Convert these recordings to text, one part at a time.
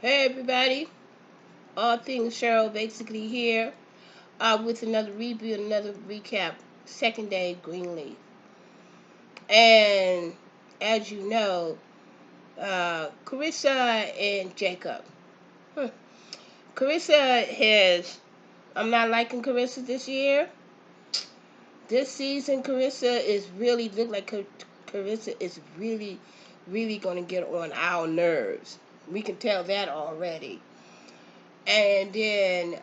Hey everybody, all things Cheryl basically here with another review, another recap. Second day Greenleaf, and as you know, Kerissa and Jacob. Hmm. Kerissa has. I'm not liking Kerissa this year. This season, Kerissa is really look like Kerissa is really gonna get on our nerves. We can tell that already. And then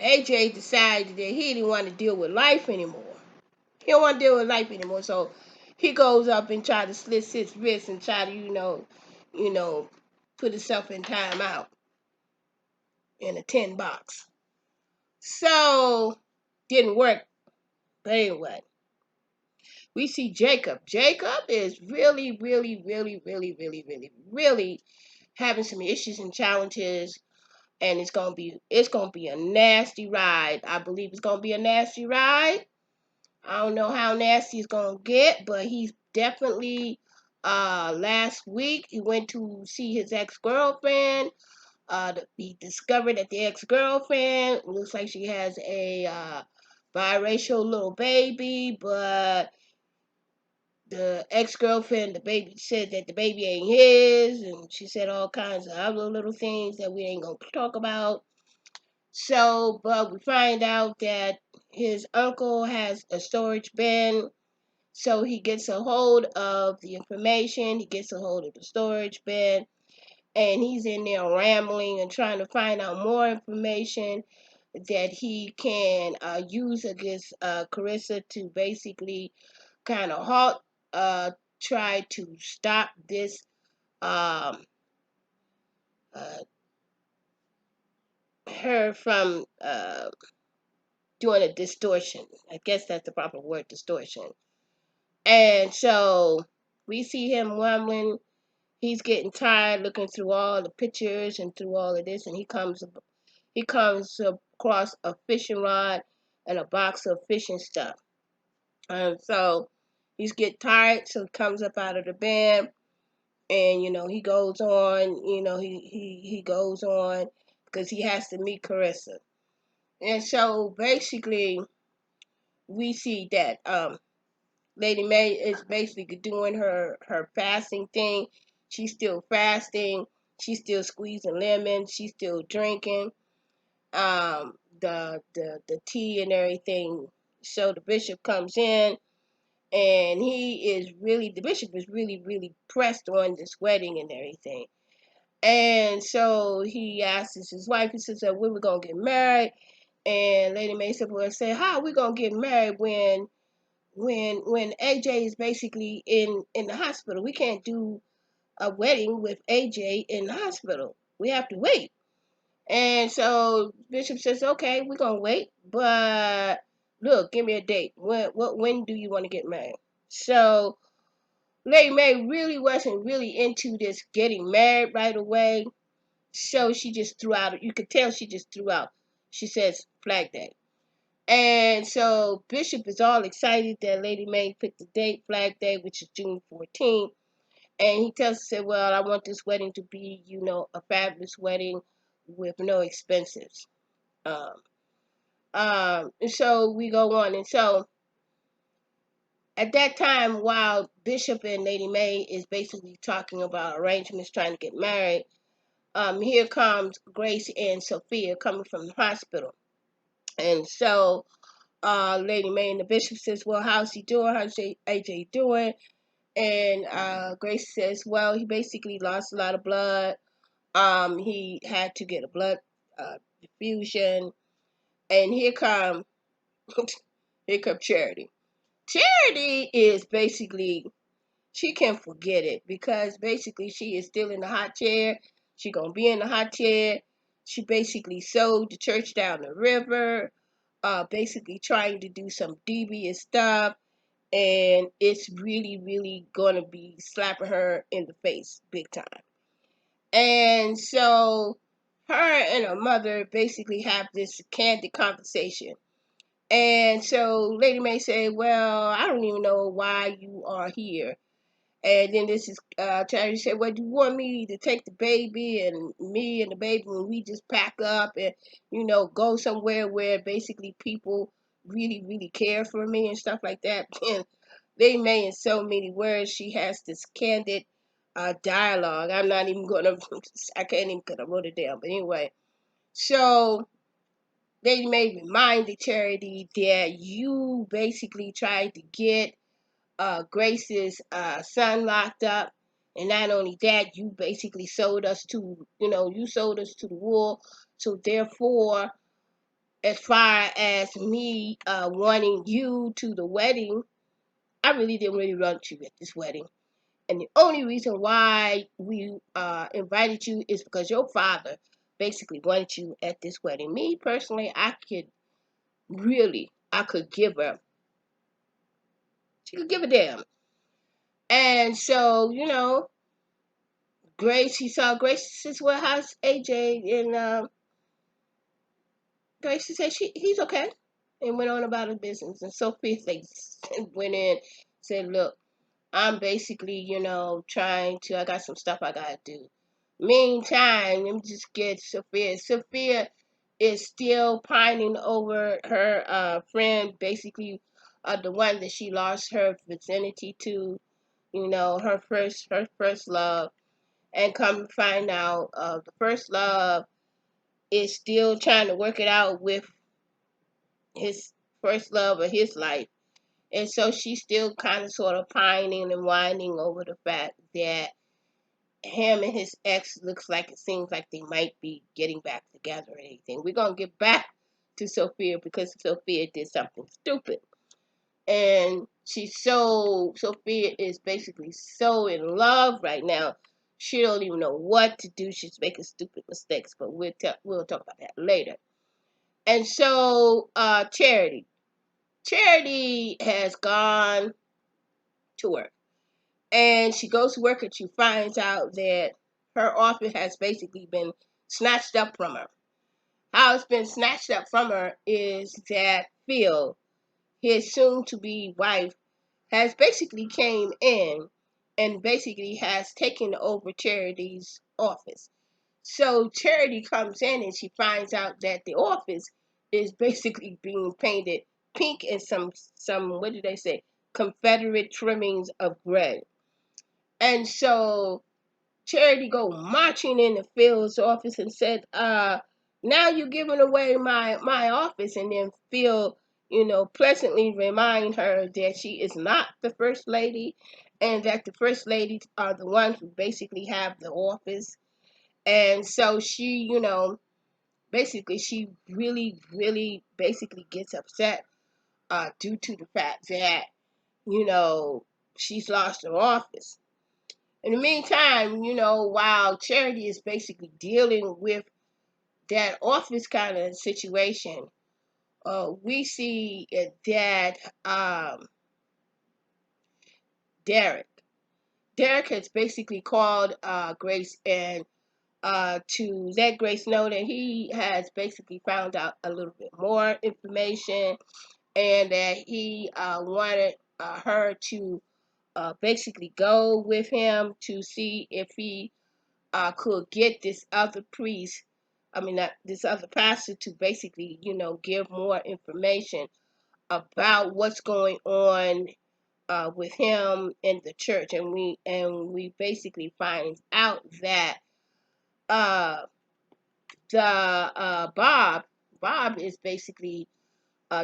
AJ decided that he didn't want to deal with life anymore. He don't want to deal with life anymore. So he goes up and try to slit his wrist and try to, you know, put himself in timeout in a tin box. So didn't work. But anyway, we see Jacob. Jacob is really having some issues and challenges, and it's gonna be a nasty ride. I believe it's gonna be a nasty ride. I don't know how nasty it's gonna get, but he's definitely last week he went to see his ex-girlfriend. He discovered that the ex-girlfriend looks like she has a biracial little baby, but the ex-girlfriend, the baby said that the baby ain't his, and she said all kinds of other little things that we ain't gonna talk about. So, but we find out that his uncle has a storage bin. So he gets a hold of the information, he gets a hold of the storage bin, and he's in there rambling and trying to find out more information that he can use against Kerissa to basically kind of halt, try to stop this um, uh, her from doing a distortion. I guess that's the proper word, distortion. And so we see him rumbling. He's getting tired looking through all the pictures and through all of this, and he comes across a fishing rod and a box of fishing stuff. And so he's getting tired, so he comes up out of the bed, and he goes on. He goes on because he has to meet Kerissa. And so basically, we see that Lady May is basically doing her fasting thing. She's still fasting. She's still squeezing lemons. She's still drinking the tea and everything. So the bishop comes in, and the bishop is really pressed on this wedding and everything. And so he asks his wife. He says, "When we gonna get married?" And Lady May said, "How are we gonna get married when AJ is basically in the hospital? We can't do a wedding with AJ in the hospital. We have to wait." And so Bishop says, "Okay, we're gonna wait, but look, give me a date. When do you want to get married?" So Lady May really wasn't really into this getting married right away. So she just threw out. You could tell she just threw out. She says Flag Day. And so Bishop is all excited that Lady May picked the date, Flag Day, which is June 14th. And he tells her, "Well, I want this wedding to be, a fabulous wedding with no expenses." Um, and so we go on. And so at that time, while Bishop and Lady May is basically talking about arrangements, trying to get married, here comes Grace and Sophia coming from the hospital. And so Lady May and the bishop says, "Well, how's he doing? How's AJ doing?" And Grace says, "Well, he basically lost a lot of blood. He had to get a blood diffusion." And here come Charity. Charity is basically, she can forget it because basically she is still in the hot chair. She gonna be in the hot chair. She basically sold the church down the river, basically trying to do some devious stuff, and it's really gonna be slapping her in the face big time. And so her and her mother basically have this candid conversation. And so Lady May said, "Well, I don't even know why you are here." And then this is Charity said, "Well, do you want me to take the baby and me and the baby when we just pack up and go somewhere where basically people really really care for me and stuff like that?" And they may in so many words. She has this candid dialogue. I'm not even gonna. I can't even gonna wrote it down. But anyway, so they may remind the Charity that you basically tried to get Grace's son locked up, and not only that, you basically sold us to you sold us to the wool. So therefore, as far as me wanting you to the wedding, I really didn't really want you at this wedding. And the only reason why we invited you is because your father basically wanted you at this wedding. Me personally, I could give her, she could give a damn. And so, Grace, he saw Grace's warehouse, AJ, and Grace said he's okay, and went on about his business. And Sophia went in, said, "Look, I'm basically, trying to. I got some stuff I gotta do. Meantime, let me just get Sophia. Sophia is still pining over her friend, basically, the one that she lost her virginity to. Her first love." And come to find out, the first love is still trying to work it out with his first love of his life. And so she's still kind of sort of pining and whining over the fact that him and his ex looks like it seems like they might be getting back together or anything. We're going to get back to Sophia because Sophia did something stupid. And Sophia is basically so in love right now. She don't even know what to do. She's making stupid mistakes, but we'll talk about that later. And so Charity has gone to work, and she goes to work and she finds out that her office has basically been snatched up from her. How it's been snatched up from her is that Phil, his soon-to-be wife, has basically came in and basically has taken over Charity's office. So Charity comes in and she finds out that the office is basically being painted pink and some what did they say, Confederate trimmings of gray. And so Charity go marching into Phil's office and said, now you're giving away my office." And then Phil, pleasantly remind her that she is not the first lady, and that the first ladies are the ones who basically have the office. And so she, basically she really, really basically gets upset due to the fact that, you know, she's lost her office. In the meantime, while Charity is basically dealing with that office kind of situation, we see that Derek. Derek has basically called Grace and to let Grace know that he has basically found out a little bit more information, and that he wanted her to basically go with him to see if he could get this other priest, I mean, not this other pastor, to basically, give more information about what's going on with him in the church. And we basically find out that uh, the Bob is basically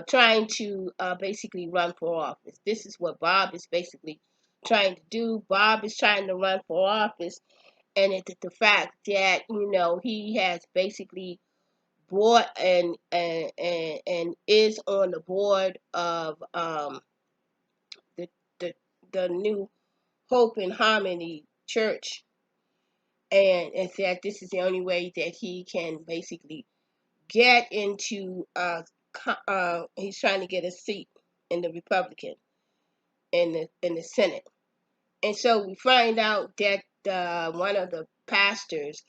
trying to basically run for office. This is what Bob is basically trying to do. Bob is trying to run for office, and it's the fact that he has basically bought and is on the board of the the the new Hope and Harmony Church, and that this is the only way that he can basically get into he's trying to get a seat in the Republican in the Senate. And so we find out that one of the pastors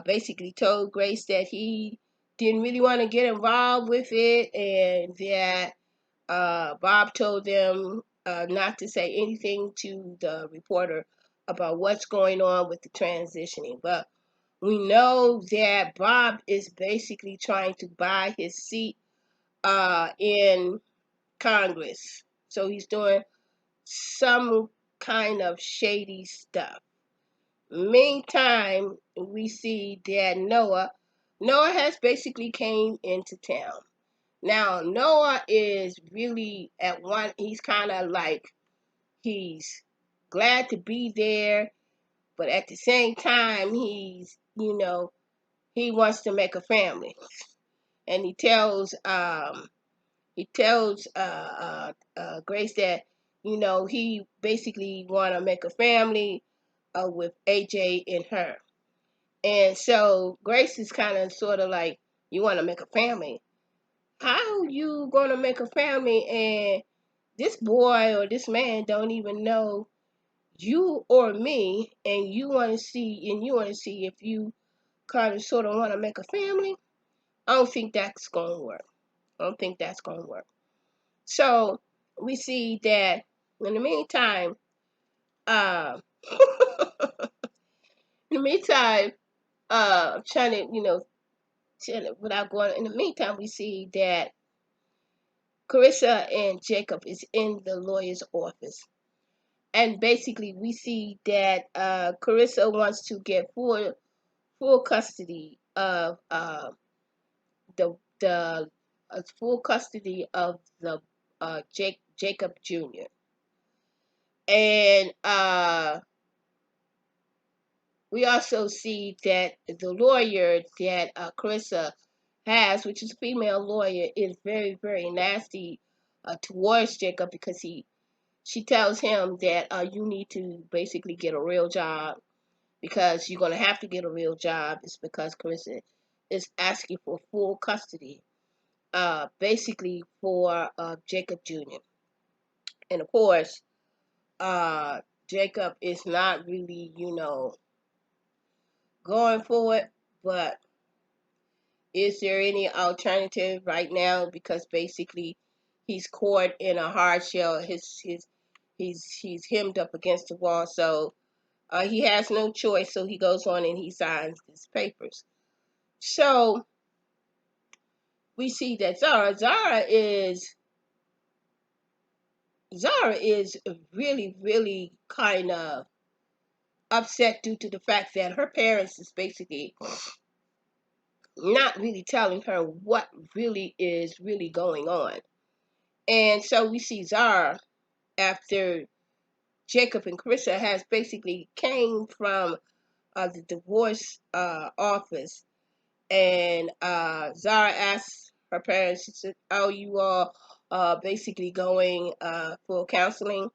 basically told Grace that he didn't really want to get involved with it, and that Bob told them not to say anything to the reporter about what's going on with the transitioning. But we know that Bob is basically trying to buy his seat in Congress. So he's doing some kind of shady stuff. Meantime, we see that Noah has basically came into town. Now, Noah is really at one, he's kind of like, he's glad to be there, but at the same time, he wants to make a family. And he tells Grace that, he basically want to make a family with AJ and her. And so Grace is kind of sort of like, you want to make a family? How you going to make a family and this boy or this man don't even know you or me, and you want to see if you kind of sort of want to make a family? I don't think that's going to work. I don't think that's going to work. So we see that in the meantime, uh, in the meantime, trying to, without going, in the meantime, we see that Kerissav&Jacob is in the lawyer's office. And basically, we see that Kerissa wants to get full custody of the full custody of the Jacob Jr. And we also see that the lawyer that Kerissa has, which is a female lawyer, is very, very nasty towards Jacob, because she tells him that you need to basically get a real job, because you're going to have to get a real job. It's because Kerissa is asking for full custody, basically for Jacob Jr. And of course, Jacob is not really, going for it, but is there any alternative right now? Because basically, he's caught in a hard shell. He's hemmed up against the wall, so he has no choice. So he goes on and he signs these papers. So we see that Zara is really, really kind of upset due to the fact that her parents is basically not really telling her what really is really going on. And so we see Zara, after Jacob and Kerissa has basically came from the divorce office, and Zara asks her parents, she said, "Oh, you all basically going for counseling,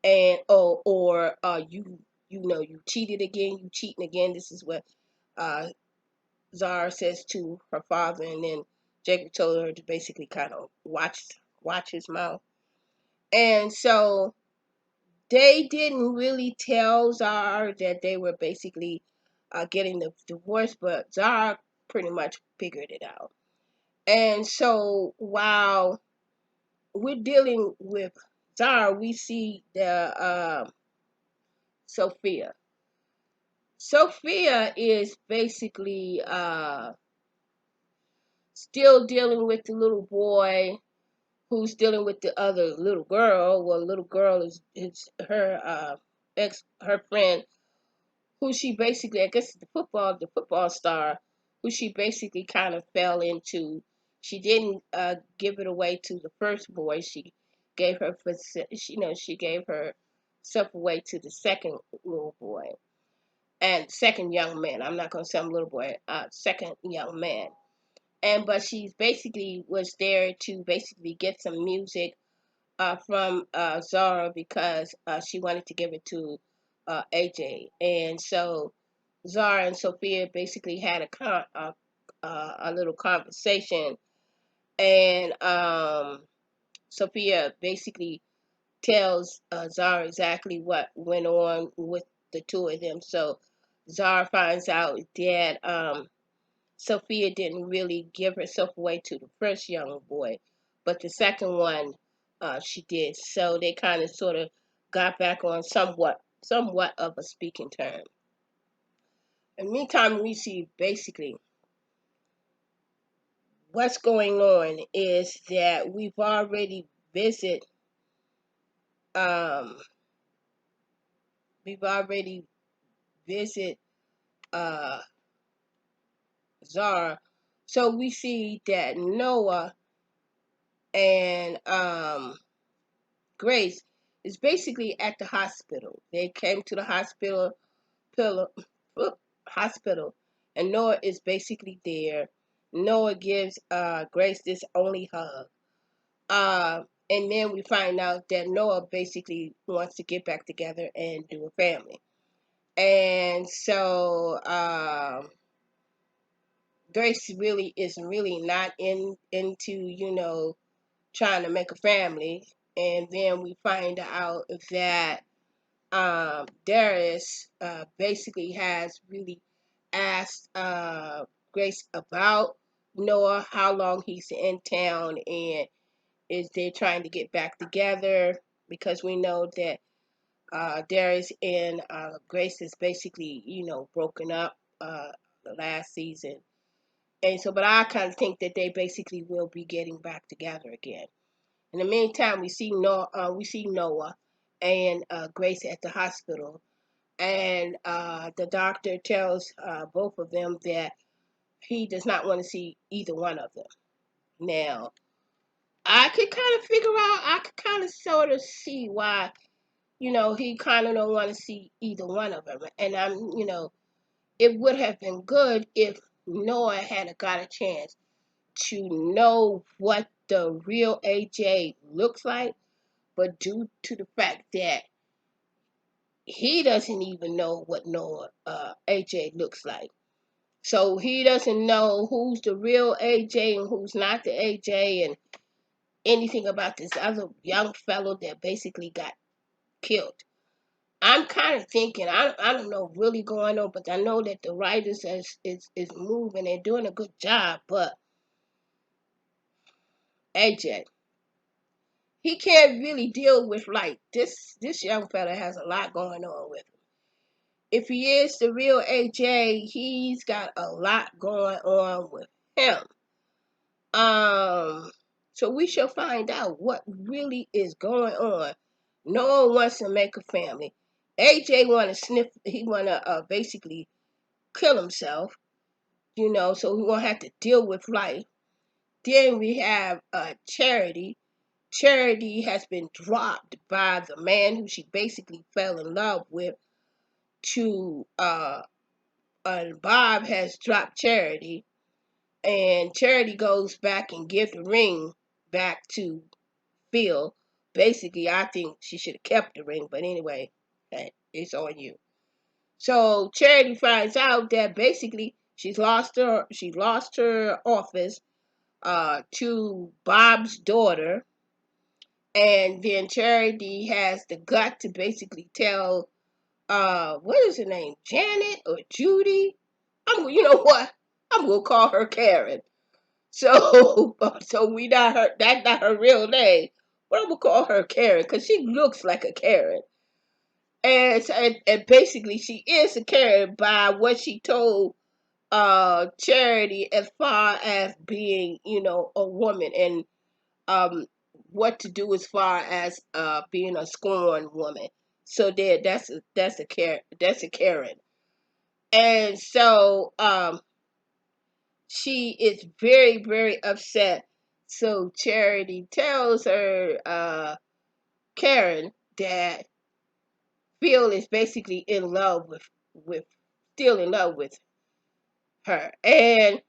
and or you cheated again, you cheating again." This is what uh, Zara says to her father, and then Jacob told her to basically kind of watch his mouth. And so they didn't really tell Zara that they were basically getting the divorce, but Zara pretty much figured it out. And so while we're dealing with Zara, we see the Sophia. Sophia is basically still dealing with the little boy who's dealing with the other little girl. Well, the little girl is her her friend, who she basically, I guess, the football star, who she basically kind of fell into. She didn't give it away to the first boy. She gave her, she gave herself away to the second little boy and second young man. I'm not gonna say I'm little boy. Second young man. But she's basically was there to basically get some music from Zara, because she wanted to give it to AJ. And so Zara and Sophia basically had a little conversation, and Sophia basically tells Zara exactly what went on with the two of them. So Zara finds out that Sophia didn't really give herself away to the first young boy, but the second one she did. So they kind of sort of got back on somewhat of a speaking term. In the meantime, we see basically what's going on is that we've already visited um we've already visit Zara. So we see that Noah and Grace is basically at the hospital. They came to the pillow, hospital, and Noah is basically there. Noah gives Grace this only hug. And then we find out that Noah basically wants to get back together and do a family. And so Grace really is really not into, trying to make a family. And then we find out that Darius basically has really asked Grace about Noah, how long he's in town, and is they trying to get back together, because we know that Darius and Grace is basically, broken up the last season. And so, but I kind of think that they basically will be getting back together again. In the meantime, we see Noah and Grace at the hospital, and the doctor tells both of them that he does not want to see either one of them. Now, I could kind of sort of see why, he kind of don't want to see either one of them. And it would have been good if Noah had got a chance to know what the real AJ looks like, but due to the fact that he doesn't even know what Noah AJ looks like. So he doesn't know who's the real AJ and who's not the AJ, and anything about this other young fellow that basically got killed. I'm kind of thinking, I don't know really going on, but I know that the writers is moving and doing a good job, but AJ, he can't really deal with, like, this young fella has a lot going on with him. If he is the real AJ, he's got a lot going on with him. Um, so we shall find out what really is going on. No one wants to make a family. AJ want to sniff. He want to basically kill himself. So he won't have to deal with life. Then we have Charity. Charity has been dropped by the man who she basically fell in love with. To Bob has dropped Charity, and Charity goes back and gives the ring back to Phil. Basically, I think she should have kept the ring, but anyway, hey, it's on you. So Charity finds out that basically she lost her office to Bob's daughter, and then Charity has the gut to basically tell what is her name, Janet or Judy? You know what? I'm gonna call her Karen. So, so we not her. That's not her real name. But I'm gonna call her Karen because she looks like a Karen, and basically she is a Karen by what she told Charity as far as being, a woman, and um what to do as far as being a scorned woman. So there, that's a Karen, and so she is very, very upset. So Charity tells her, Karen, that Phil is basically in love with still in love with her, and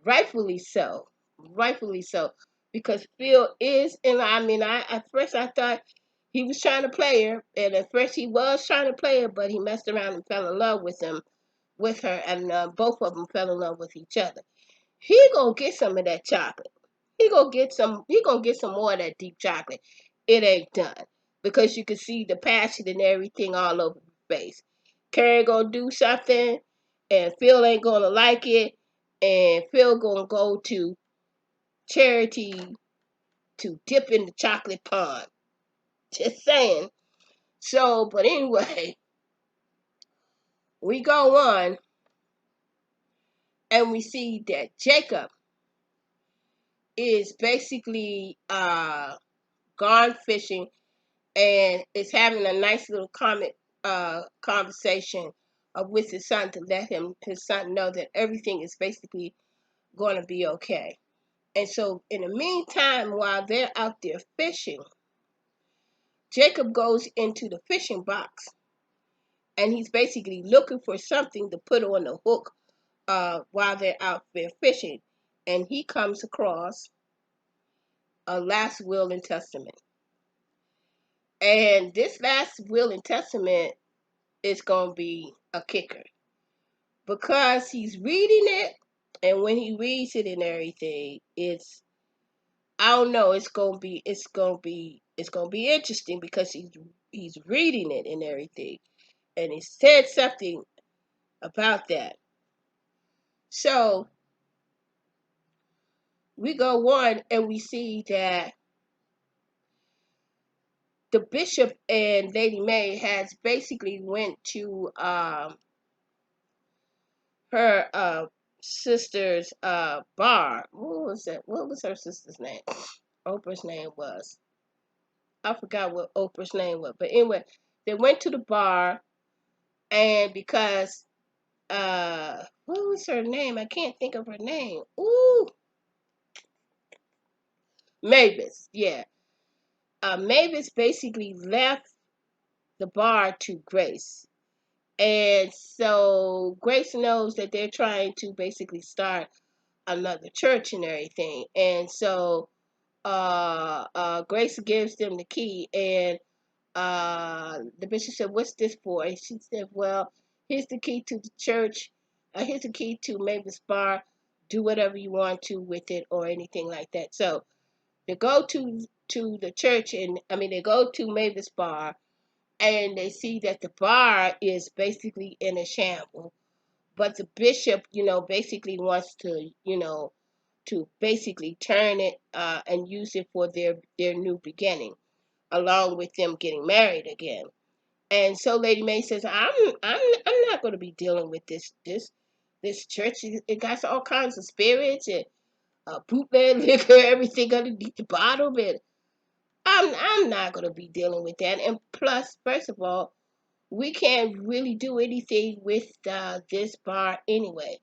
rightfully so, rightfully so, because Phil is, and I mean, at first I thought he was trying to play her, and at first he was trying to play her, but he messed around and fell in love with her, and both of them fell in love with each other. He gonna get some of that chocolate. He gonna get some. He gonna get some more of that deep chocolate. It ain't done because you can see the passion and everything all over the face. Karen gonna do something, and Phil ain't gonna like it, and Phil gonna go to Charity to dip in the chocolate pond. Just saying. So, but anyway, we go on and we see that Jacob is basically gone fishing and is having a nice little conversation with his son to let his son know that everything is basically going to be okay. And so in the meantime, while they're out there fishing, Jacob goes into the fishing box and he's basically looking for something to put on the hook while they're out there fishing. And he comes across a last will and testament. And this last will and testament is going to be a kicker because he's reading it. And when he reads it and everything, I don't know, it's gonna be interesting because he's reading it and everything. And he said something about that. So we go on and we see that the bishop and Lady May has basically went to her sister's bar. What was that? What was her sister's name? Oprah's name was. I forgot what Oprah's name was. But anyway, they went to the bar and because what was her name? I can't think of her name. Ooh, Mavis. Yeah. Mavis basically left the bar to Grace. And so Grace knows that they're trying to basically start another church and everything. And so Grace gives them the key and the bishop said, "What's this for?" And she said, "Well, here's the key to the church. Here's the key to Mavis Bar. Do whatever you want to with it or anything like that." So they go to the church and they go to Mavis Bar and they see that the bar is basically in a shamble. But the bishop, basically wants to, to basically turn it and use it for their new beginning, along with them getting married again. And so Lady May says, I'm not going to be dealing with this church. It got all kinds of spirits and bootleg liquor, everything underneath the bottom, and I'm not going to be dealing with that. And plus, first of all, we can't really do anything with this bar anyway.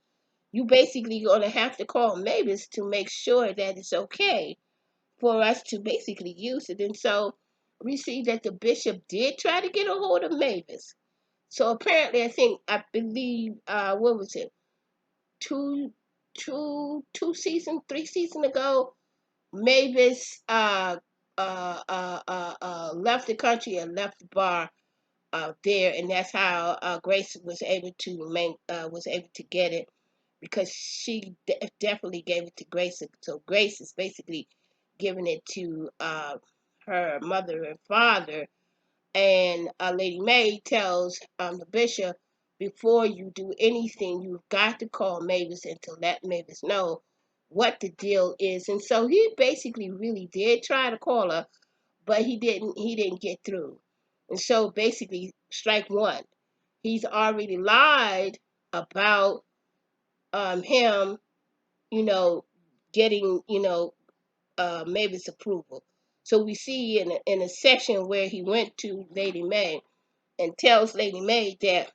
You basically going to have to call Mavis to make sure that it's okay for us to basically use it. And so we see that the bishop did try to get a hold of Mavis. So apparently, I believe, what was it, two seasons, 3 seasons ago, Mavis left the country and left the bar there, and that's how Grace was able to get it because she definitely gave it to Grace. So Grace is basically giving it to her mother and father. And Lady May tells the bishop, before you do anything, you've got to call Mavis and to let Mavis know what the deal is. And so he basically really did try to call her, but he didn't get through. And so basically, strike one. He's already lied about him, you know, getting, Mavis approval. So we see in a section where he went to Lady May and tells Lady May that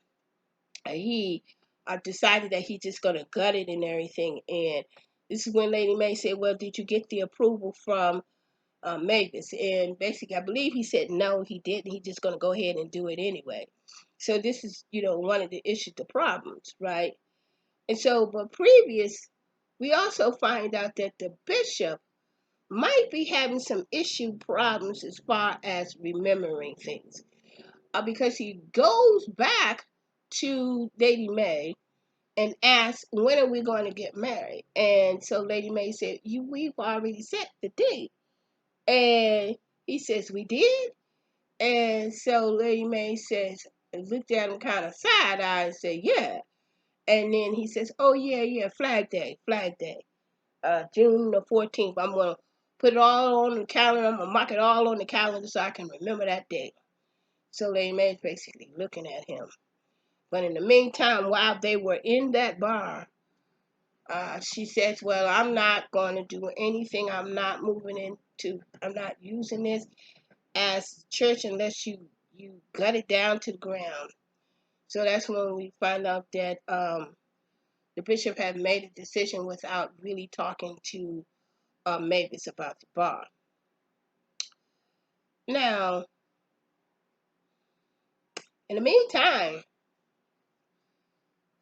he decided that he's just gonna gut it and everything. And this is when Lady May said, "Well, did you get the approval from Mavis?" And basically, I believe he said no, he didn't. He's just gonna go ahead and do it anyway. So this is, one of the issues, the problems, right? And so, but previous, we also find out that the bishop might be having some issue problems as far as remembering things. Because he goes back to Lady May and asks, "When are we going to get married?" And so Lady May said, "We've already set the date." And he says, "We did?" And so Lady May says, looked at him kind of side eye and said, "Yeah." And then he says, "Oh, yeah, yeah, Flag Day, June the 14th. I'm going to put it all on the calendar. I'm gonna mark it all on the calendar so I can remember that day. So Lady Mae's basically looking at him. But in the meantime, while they were in that bar, she says, well, I'm not going to do anything. I'm not I'm not using this as church unless you gut it down to the ground. So that's when we find out that the bishop had made a decision without really talking to Mavis about the bar. Now, in the meantime,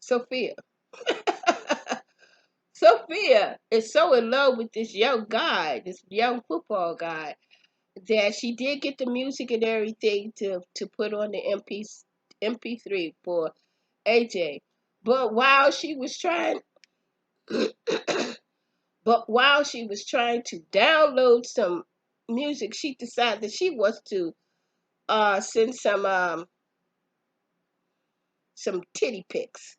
Sophia. Sophia is so in love with this young guy, this young football guy, that she did get the music and everything to put on the MP3 for AJ. But while she was trying to download some music, she decided that she was to send some titty pics.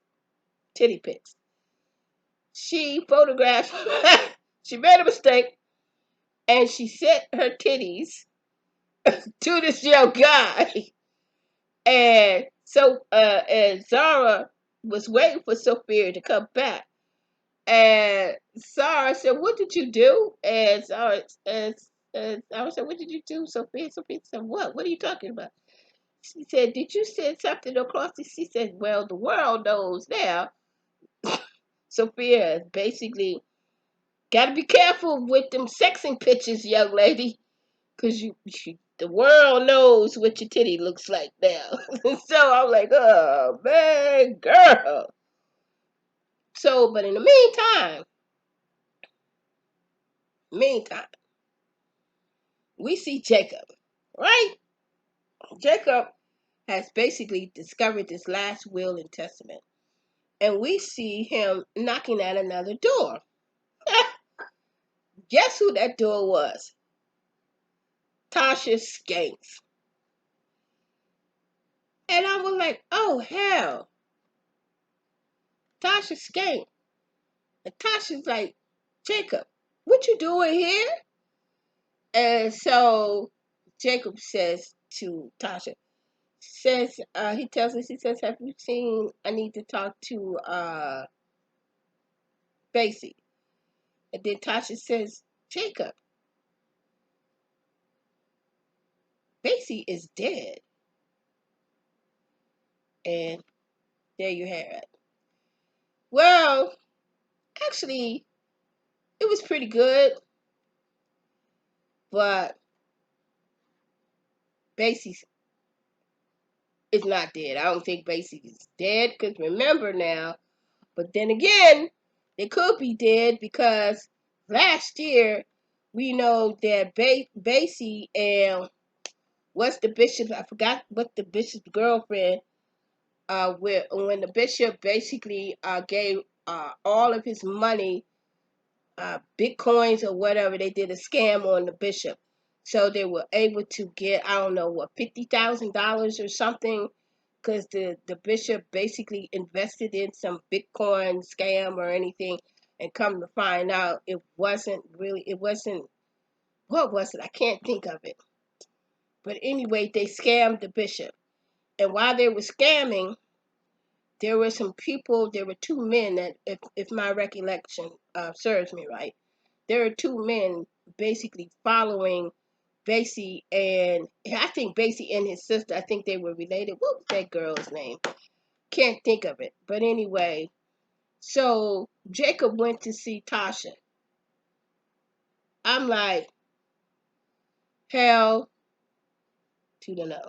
Titty pics. She photographed she made a mistake and she sent her titties to this young guy. And so and Zara was waiting for Sophia to come back. And Zara said, what did you do? And Zara said, what did you do, Sophia? Sophia said, what? What are you talking about? She said, did you send something across? She said, well, the world knows now. Sophia basically got to be careful with them sexing pictures, young lady. Because the world knows what your titty looks like now. So I'm like, oh, man, girl. So, but in the meantime, we see Jacob, right? Jacob has basically discovered this last will and testament. And we see him knocking at another door. Guess who that door was? Tasha Skanks. And I was like, oh, hell. Tasha Skanks. And Tasha's like, Jacob, what you doing here? And so Jacob says to Tasha, he tells us, he says, have you seen, I need to talk to Basie. And then Tasha says, Jacob, Basie is dead. And there you have it. Well, actually, it was pretty good, but Basie is not dead. I don't think Basie is dead, because remember now, but then again, they could be dead because last year we know that Basie and what's the bishop? I forgot what the bishop's girlfriend. When the bishop basically gave all of his money, bitcoins or whatever, they did a scam on the bishop. So they were able to get, I don't know what, $50,000 or something, because the bishop basically invested in some Bitcoin scam or anything, and come to find out it wasn't, what was it? I can't think of it. But anyway, they scammed the bishop. And while they were scamming, there were some people, there were two men that, if my recollection serves me right, there are two men basically following Basie, and I think Basie and his sister, I think they were related. What was that girl's name? Can't think of it. But anyway, so Jacob went to see Tasha. I'm like, hell to the no.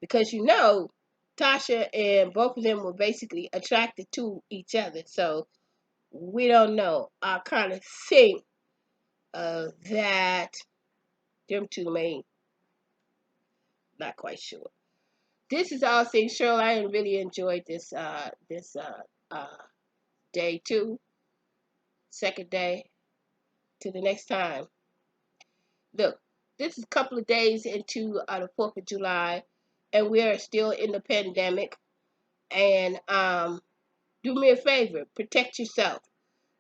Because Tasha and both of them were basically attracted to each other. So we don't know. I kind of think that them two may, not quite sure. This is all things, Cheryl. I really enjoyed this day 2, second day. To the next time. Look, this is a couple of days into the 4th of July, and we are still in the pandemic. And do me a favor, protect yourself.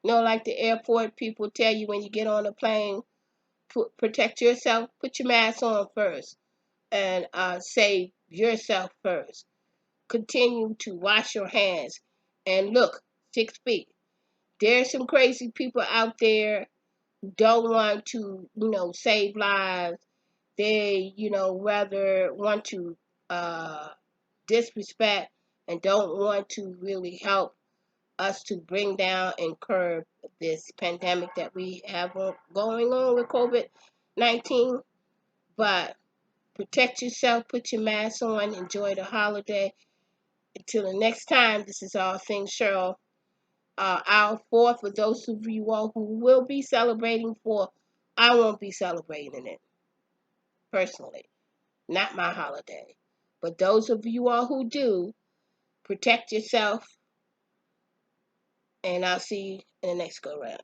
Like the airport people tell you when you get on a plane, protect yourself. Put your mask on first, and save yourself first. Continue to wash your hands, and look 6 feet. There's some crazy people out there who don't want to, save lives. They, rather want to uh, disrespect and don't want to really help us to bring down and curb this pandemic that we have going on with COVID-19. But protect yourself, put your mask on, enjoy the holiday. Until the next time, this is All Things Cheryl. Our fourth, for those of you all who will be celebrating for, I won't be celebrating it personally, not my holiday. But those of you all who do, protect yourself, and I'll see you in the next go round.